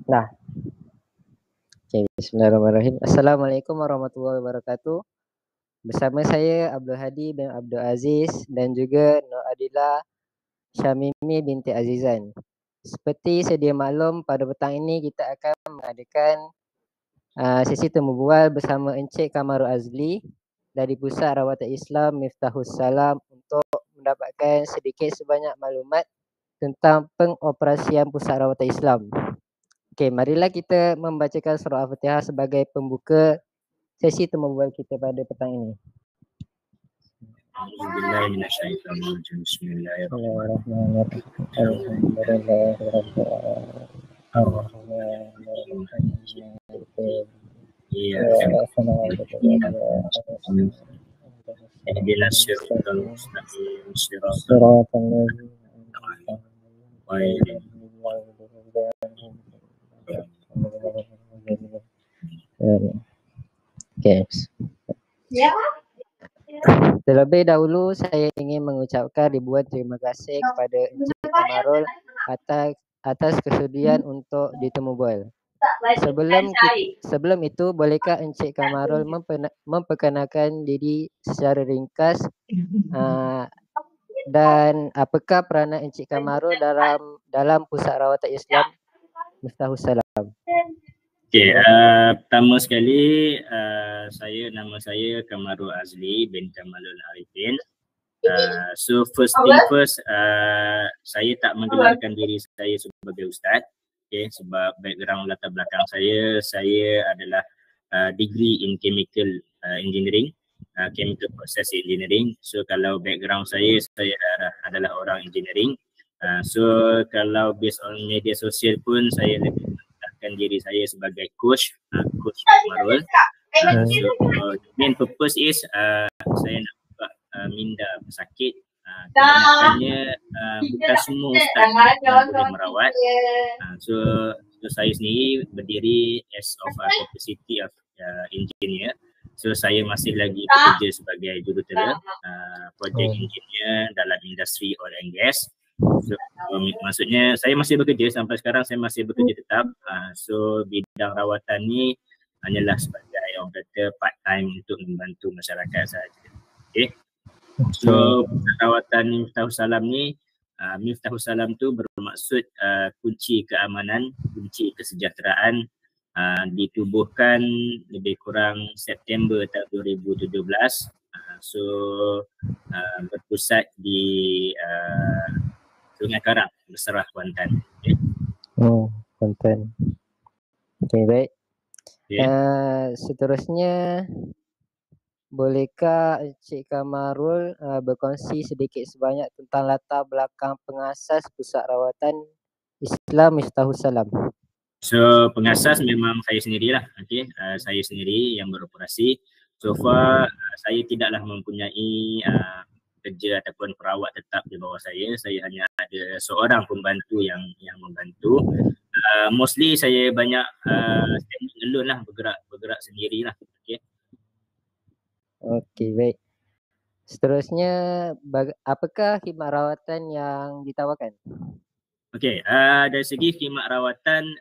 Nah, okay, bismillahirrahmanirrahim. Assalamualaikum warahmatullahi wabarakatuh. Bersama saya Abdul Hadi bin Abdul Aziz dan juga Nur Adila Syamimi binti Azizan. Seperti sedia maklum, pada petang ini kita akan mengadakan sesi temu bual bersama Encik Kamarul Azli dari Pusat Rawatan Islam Miftahus Salam untuk mendapatkan sedikit sebanyak maklumat tentang pengoperasian Pusat Rawatan Islam. Okey, marilah kita membacakan surah Al-Fatihah sebagai pembuka sesi temu bual kita pada petang ini. Okay. Terlebih dahulu saya ingin mengucapkan ribuan terima kasih kepada Encik Kamarul atas kesudian untuk ditemu bual. Sebelum itu, bolehkah Encik Kamarul memperkenalkan diri secara ringkas dan apakah peranan Encik Kamarul dalam Pusat Rawatan Islam Miftahus Salam? Okay, pertama sekali nama saya Kamarul Azli bin Kamalul Arifin. So first thing first, saya tak menggelarkan diri saya sebagai ustaz, okay, sebab background latar belakang saya adalah degree in chemical engineering, chemical process engineering. So kalau background saya adalah orang engineering. So kalau based on media sosial pun saya lebih menggunakan diri saya sebagai coach Kamarul. So main purpose is saya nak buka minda pesakit. Kebanyakannya bukan semua ustaz yang boleh merawat. So saya sendiri berdiri as of capacity of engineer. So saya masih lagi bekerja sebagai jurutera project engineer dalam industri oil and gas. So maksudnya saya masih bekerja sampai sekarang, saya masih bekerja tetap. So bidang rawatan ni hanyalah sebagai orang kata part time untuk membantu masyarakat sahaja. Okay. So rawatan Miftahus Salam ni, Miftahus Salam tu bermaksud kunci keamanan, kunci kesejahteraan, ditubuhkan lebih kurang September tahun 2017. So berpusat di Sungai Karang, Beserah, Kuantan. Okay. Kuantan. Okay, baik. Okay. Seterusnya, bolehkah Encik Kamarul berkongsi sedikit sebanyak tentang latar belakang pengasas Pusat Rawatan Islam Miftahus Salam? So pengasas memang saya sendirilah. Okay. Saya sendiri yang beroperasi. So far saya tidaklah mempunyai kerja ataupun perawat tetap di bawah saya. Saya hanya ada seorang pembantu yang membantu. Mostly saya banyak standing alone lah, bergerak sendirilah. Okay. Okey, baik. Seterusnya, apakah khidmat rawatan yang ditawarkan? Okey, dari segi khidmat rawatan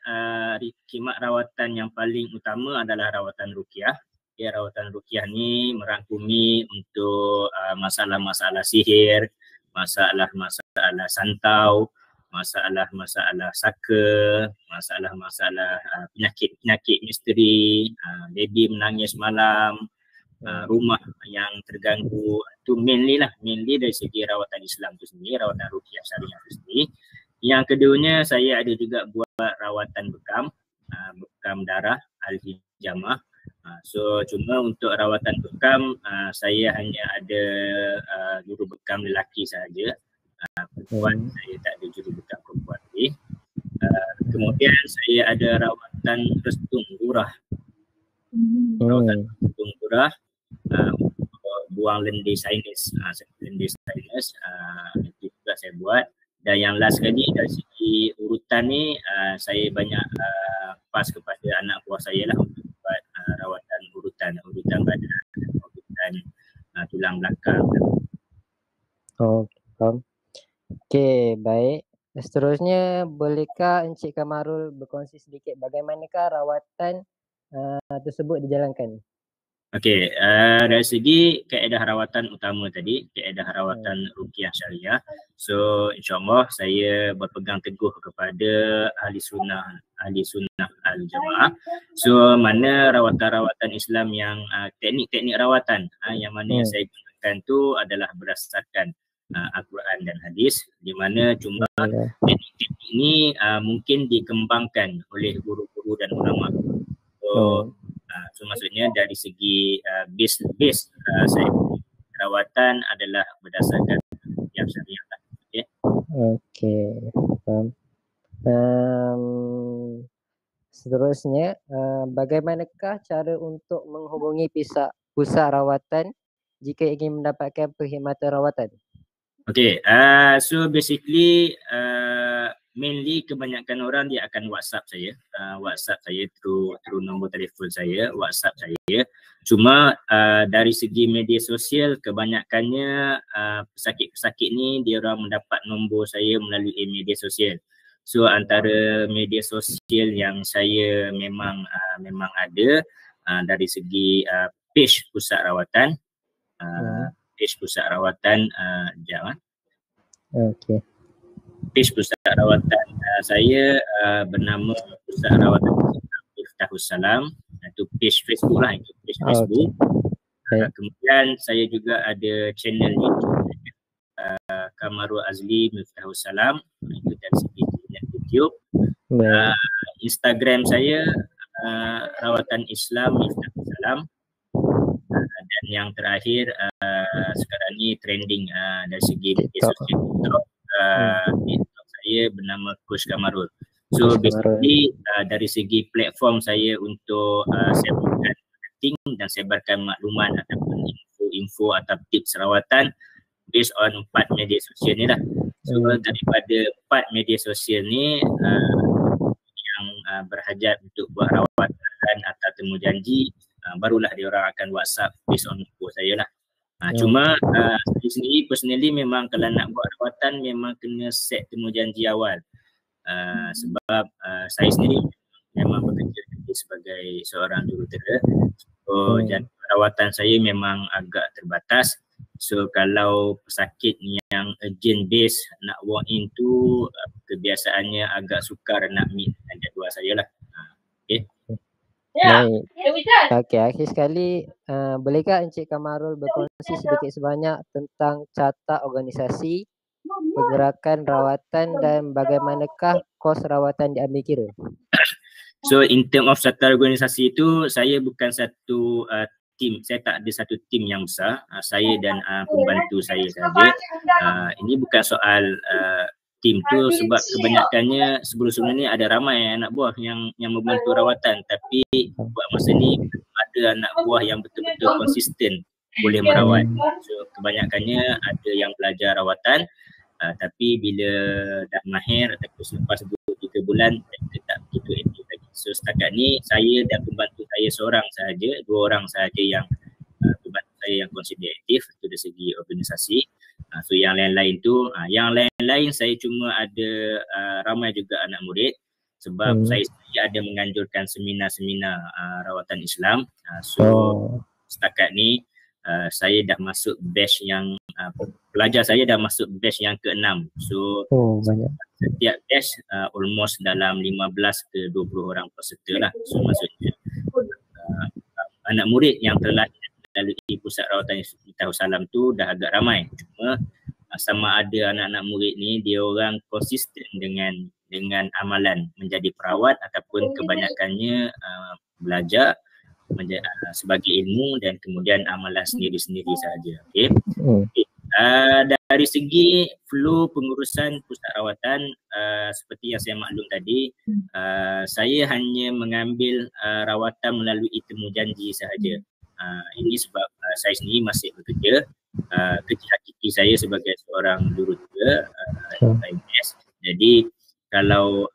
yang paling utama adalah rawatan ruqyah. Okay, rawatan ruqyah ni merangkumi untuk masalah-masalah sihir, masalah-masalah santau, masalah-masalah saka, masalah-masalah penyakit misteri, baby menangis malam, rumah yang terganggu. Itu mainly dari segi rawatan Islam tu sendiri, rawatan ruqyah syariah tu sendiri. Yang keduanya, saya ada juga buat rawatan bekam darah al-hijamah. So cuma untuk rawatan bekam saya hanya ada juru bekam lelaki sahaja. Perempuan saya tak ada juru bekam perempuan lagi. Kemudian saya ada rawatan restung gurah. Rawatan restung gurah, buang lendir sinus, itu juga saya buat. Dan yang last sekali dari segi urutan ni, saya banyak pas kepada anak buah saya lah untuk buat rawatan urutan badan, urutan tulang belakang. Okey, baik. seterusnya bolehkah Encik Kamarul berkongsi sedikit bagaimanakah rawatan tersebut dijalankan? Okey, dari segi kaedah rawatan utama tadi, kaedah rawatan ruqyah syariah. So insya-Allah saya berpegang teguh kepada ahli sunnah al-jamaah. So mana rawatan-rawatan Islam yang teknik-teknik rawatan yang mana yang saya gunakan tu adalah berdasarkan Al-Quran dan hadis, di mana cuma teknik-teknik ini mungkin dikembangkan oleh guru-guru dan ulama. So maksudnya dari segi base saya rawatan adalah berdasarkan yang syariah lah. Okay. Okey, faham. Seterusnya, bagaimanakah cara untuk menghubungi pusat rawatan jika ingin mendapatkan perkhidmatan rawatan? Okay, so basically mainly kebanyakan orang dia akan WhatsApp saya, through nombor telefon saya, WhatsApp saya. Cuma dari segi media sosial kebanyakannya pesakit-pesakit ni dia orang mendapat nombor saya melalui media sosial. So antara media sosial yang saya memang ada dari segi page pusat rawatan, page pusat rawatan Okey. Page pusat rawatan saya bernama Pusat Rawatan Miftahus Salam. Itu page Facebook lah, itu page Facebook. Kemudian saya juga ada channel YouTube Kamarul Azli Miftahus Salam. Itu dari segi channel YouTube. Instagram saya Rawatan Islam Miftahus Salam. Dan yang terakhir sekarang ni trending dari segi media sosial TikTok saya bernama Coach Kamarul. So basically dari segi platform saya untuk sebarkan marketing dan sebarkan maklumat ataupun info atau tips rawatan based on 4 media sosial ni lah. So daripada 4 media sosial ni yang berhajat untuk buat rawatan atau temu janji, barulah dia orang akan WhatsApp based on info saya lah. Cuma saya sendiri personally memang kalau nak buat rawatan memang kena set temu janji awal. Sebab saya sendiri memang bekerja sebagai seorang jurutera. So rawatan saya memang agak terbatas. So kalau pesakit yang urgent base nak walk in tu kebiasaannya agak sukar nak meet dengan jadual saya lah. Okay. Baik. Okey, akhir sekali bolehkah Encik Kamarul berkongsi sedikit sebanyak tentang carta organisasi, pergerakan rawatan dan bagaimanakah kos rawatan diambil kira? So in term of carta organisasi itu saya bukan satu tim, saya tak ada satu tim yang besar. Saya dan pembantu saya saja. Ini bukan soal tim tu sebab kebanyakannya sebelum-sebelum ni ada ramai anak buah yang membantu rawatan, tapi buat masa ni ada anak buah yang betul-betul konsisten boleh merawat. So kebanyakannya ada yang belajar rawatan tapi bila dah mahir ataupun selepas 2-3 bulan mereka tak begitu aktif lagi. So setakat ni saya dan pembantu saya seorang sahaja, 2 orang sahaja yang pembantu saya yang konsisten aktif itu dari segi organisasi. So yang lain-lain tu, yang lain-lain saya cuma ada ramai juga anak murid sebab saya sendiri ada menganjurkan seminar-seminar rawatan Islam. So setakat ni saya dah masuk batch yang pelajar saya dah masuk batch yang ke-6. So banyak. Setiap batch almost dalam 15 ke 20 orang peserta lah. So maksudnya anak murid yang terlahir melalui Pusat Rawatan Miftahus Salam tu dah agak ramai. Cuma sama ada anak-anak murid ni dia orang konsisten dengan amalan menjadi perawat ataupun kebanyakannya belajar sebagai ilmu dan kemudian amalan sendiri-sendiri sahaja. Okay. Dari segi flow pengurusan pusat rawatan seperti yang saya maklum tadi, saya hanya mengambil rawatan melalui temu janji sahaja. Ini sebab saya sendiri masih bekerja. Kerja hakiki saya sebagai seorang jurutera PMS. Jadi kalau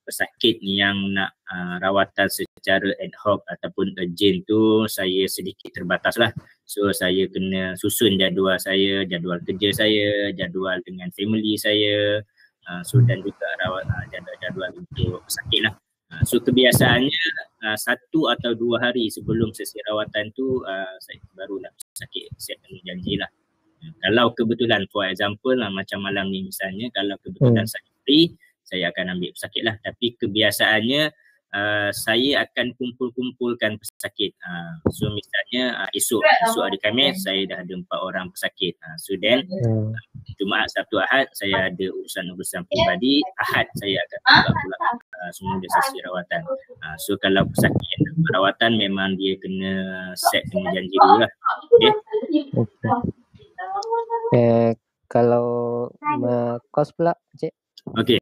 pesakit yang nak rawatan secara ad hoc ataupun urgent tu saya sedikit terbatas lah. So saya kena susun jadual saya, jadual kerja saya, jadual dengan family saya, So dan juga rawat jadual-jadual untuk pesakit lah. So kebiasaannya 1 atau 2 hari sebelum sesi rawatan tu saya barulah pesakit siapkan janji lah. Kalau kebetulan, for example macam malam ni misalnya, kalau kebetulan saya free, saya akan ambil pesakit lah. Tapi kebiasaannya saya akan kumpul-kumpulkan pesakit. So misalnya esok hari Khamis saya dah ada 4 orang pesakit. So then Jumaat, Sabtu, Ahad saya ada urusan-urusan peribadi. Ahad saya akan buka pula semua sesi rawatan. So kalau pesakit rawatan memang dia kena set kena janji dulu lah. Kalau kos pula, Cik? Okey.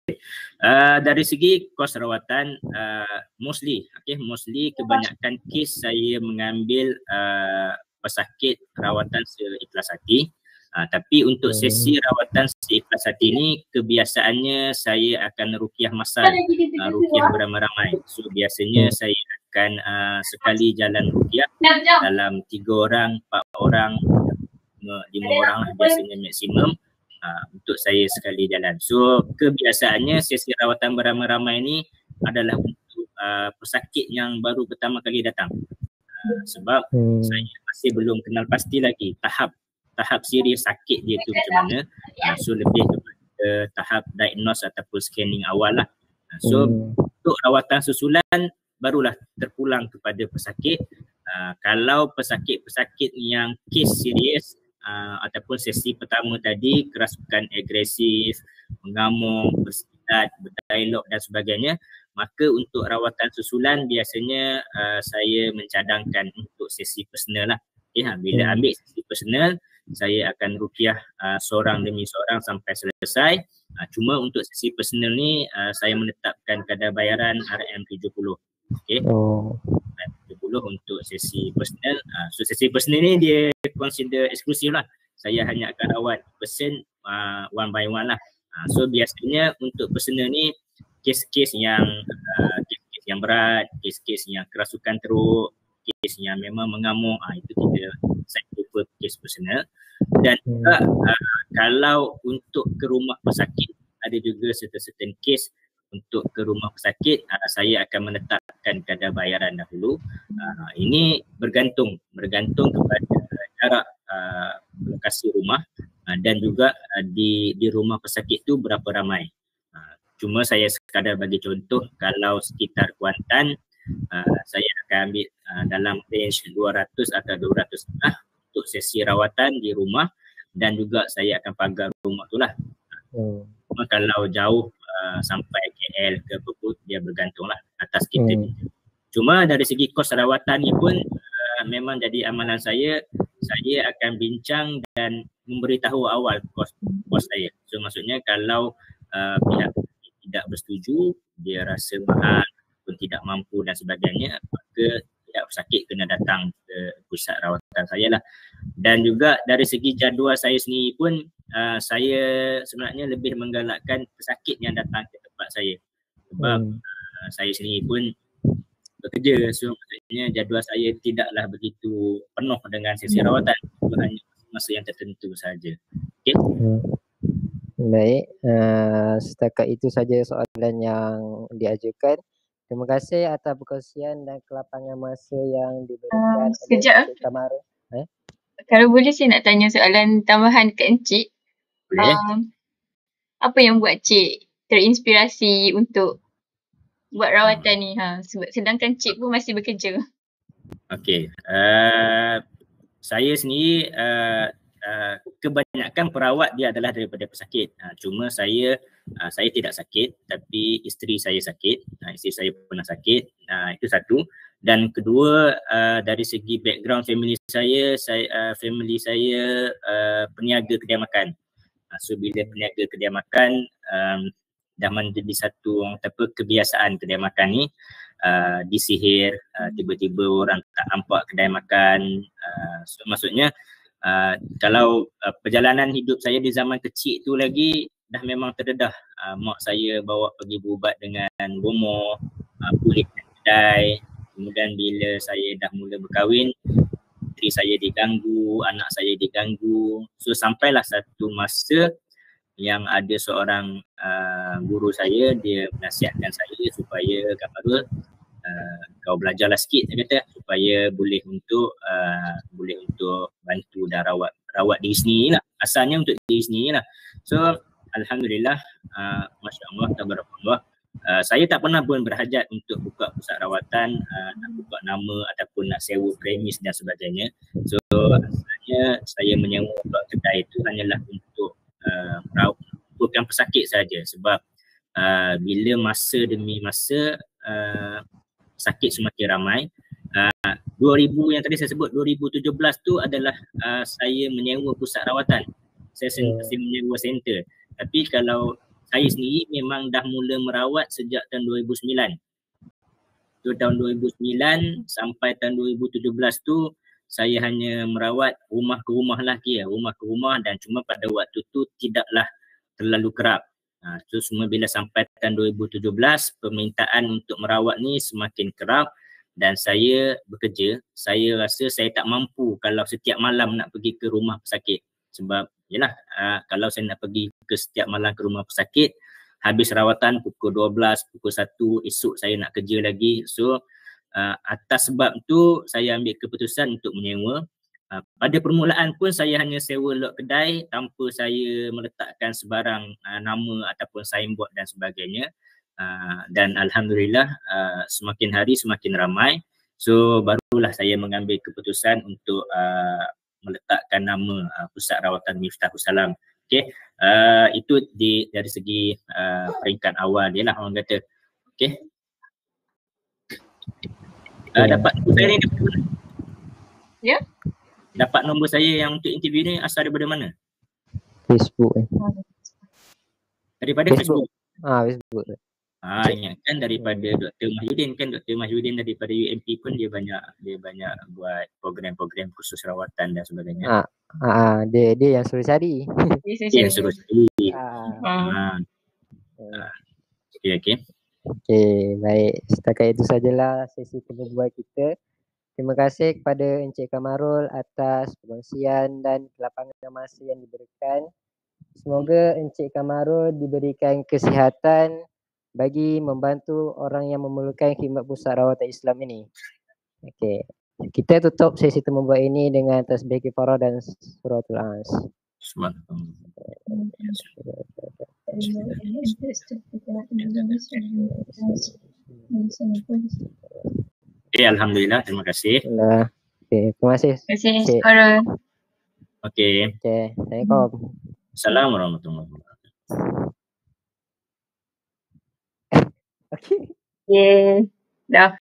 Dari segi kos rawatan mostly kebanyakan kes saya mengambil pesakit rawatan seikhlas hati. Tapi untuk sesi rawatan seikhlas hati ni kebiasaannya saya akan ruqyah masal, ruqyah beramai-ramai. So biasanya saya akan sekali jalan ruqyah dalam 3 orang, 4 orang, 5 orang lah biasanya maksimum untuk saya sekali jalan. So kebiasaannya sesi rawatan beramai-ramai ni adalah untuk pesakit yang baru pertama kali datang. Sebab saya masih belum kenal pasti lagi tahap serius sakit dia tu macam mana. So lebih kepada tahap diagnose ataupun scanning awal lah. So untuk rawatan susulan barulah terpulang kepada pesakit. Kalau pesakit-pesakit yang kes serius ataupun sesi pertama tadi kerasukan agresif, mengamuk, bersilat, berdialog dan sebagainya, maka untuk rawatan susulan biasanya saya mencadangkan untuk sesi personal lah. Bila ambil sesi personal, saya akan ruqyah seorang demi seorang sampai selesai. Cuma untuk sesi personal ni saya menetapkan kadar bayaran RM70. Untuk sesi personal. So sesi personal ni dia consider eksklusif lah. Saya hanya akan rawat person one by one lah. So biasanya untuk personal ni kes-kes yang berat, kes-kes yang kerasukan teruk, kes yang memang mengamuk, itu saya prefer kes personal. Dan juga kalau untuk ke rumah pesakit ada juga certain kes untuk ke rumah pesakit saya akan menetapkan kadar bayaran dahulu. Ini bergantung kepada jarak lokasi rumah dan juga di rumah pesakit tu berapa ramai. Cuma saya sekadar bagi contoh, kalau sekitar Kuantan saya akan ambil dalam range 200 atau 200 untuk sesi rawatan di rumah, dan juga saya akan pagar rumah tu lah. Cuma kalau jauh sampai KL ke Puput, dia bergantung lah atas kita. Cuma dari segi kos rawatan ni pun memang jadi amalan saya akan bincang dan memberitahu awal kos saya. So maksudnya kalau pihak tidak bersetuju, dia rasa mahal pun tidak mampu dan sebagainya, maka pihak pesakit kena datang ke pusat rawatan saya lah. Dan juga dari segi jadual saya sendiri pun saya sebenarnya lebih menggalakkan pesakit yang datang ke tempat saya. Sebab saya sendiri pun bekerja, so maksudnya jadual saya tidaklah begitu penuh dengan sesi rawatan, hanya masa yang tertentu saja. Okey. Baik, setakat itu saja soalan yang diajukan. Terima kasih atas perkongsian dan kelapangan masa yang diberikan oleh Encik Kamaru. Kalau boleh saya nak tanya soalan tambahan ke Encik. Apa yang buat Cik terinspirasi untuk buat rawatan ni? Sedangkan Cik pun masih bekerja. Okey. Saya sendiri kebanyakan perawat dia adalah daripada pesakit. Cuma saya tidak sakit, tapi isteri saya sakit. Isteri saya pernah sakit. Itu satu. Dan kedua, dari segi background family saya peniaga kedai makan. So bila peniaga kedai makan dah menjadi satu kebiasaan kedai makan ni, disihir, tiba-tiba orang tak nampak kedai makan. So maksudnya kalau perjalanan hidup saya di zaman kecil tu lagi dah memang terdedah. Mak saya bawa pergi berubat dengan bomoh, pulihkan kedai. Kemudian bila saya dah mula berkahwin, isteri saya diganggu, anak saya diganggu. So sampailah satu masa yang ada seorang guru saya, dia nasihatkan saya supaya Kamarul kau belajarlah sikit, dia kata, supaya boleh untuk bantu dan rawat diri sendiri lah. Asalnya untuk diri sendiri lah. So alhamdulillah, Masya Allah, tabarakallah, saya tak pernah pun berhajat untuk buka pusat rawatan, nak buka nama ataupun nak sewa premis dan sebagainya. So asalnya saya menyewa kedai itu hanyalah untuk merawatkan pesakit saja, sebab bila masa demi masa sakit semakin ramai. 2000 yang tadi saya sebut, 2017 tu adalah saya menyewa pusat rawatan. Saya menyewa center. Tapi kalau saya sendiri memang dah mula merawat sejak tahun 2009. So tahun 2009 sampai tahun 2017 tu saya hanya merawat rumah ke rumah lah, rumah ke rumah, dan cuma pada waktu tu tidaklah terlalu kerap. So semua bila sampai tahun 2017, permintaan untuk merawat ni semakin kerap dan saya bekerja. Saya rasa saya tak mampu kalau setiap malam nak pergi ke rumah pesakit. Sebab yalah, kalau saya nak pergi ke setiap malam ke rumah pesakit, habis rawatan pukul 12, pukul 1, esok saya nak kerja lagi. So atas sebab tu saya ambil keputusan untuk menyewa. Pada permulaan pun saya hanya sewa lot kedai tanpa saya meletakkan sebarang nama ataupun signboard dan sebagainya. Dan alhamdulillah semakin hari semakin ramai. So barulah saya mengambil keputusan untuk meletakkan nama Pusat Rawatan Miftahus Salam. Okey, itu dari segi peringkat awal dia lah, orang kata. Okey. Dapat nombor saya ni daripada mana? Ya. Dapat nombor saya yang untuk interview ni asal daripada mana? Facebook. Daripada Facebook. Facebook. Ingatkan daripada Dr. Mahyudin kan. Dr. Mahyudin daripada UMP pun dia banyak buat program-program khusus rawatan dan sebagainya. Dia yang suruh cari. Dia suruh cari. Okey. Okey, baik. Setakat itu sajalah sesi perbualan kita. Terima kasih kepada Encik Kamarul atas perkongsian dan kelapangan masa yang diberikan. Semoga Encik Kamarul diberikan kesihatan bagi membantu orang yang memerlukan khidmat pusat rawatan Islam ini. Okey. Kita tutup sesi tembubuat ini dengan tasbih kifarah dan suratul As. Alhamdulillah, terima kasih. Okey, terima kasih. Terima kasih. Okey. Assalamualaikum. Assalamualaikum warahmatullahi wabarakatuh. Okey. Dah.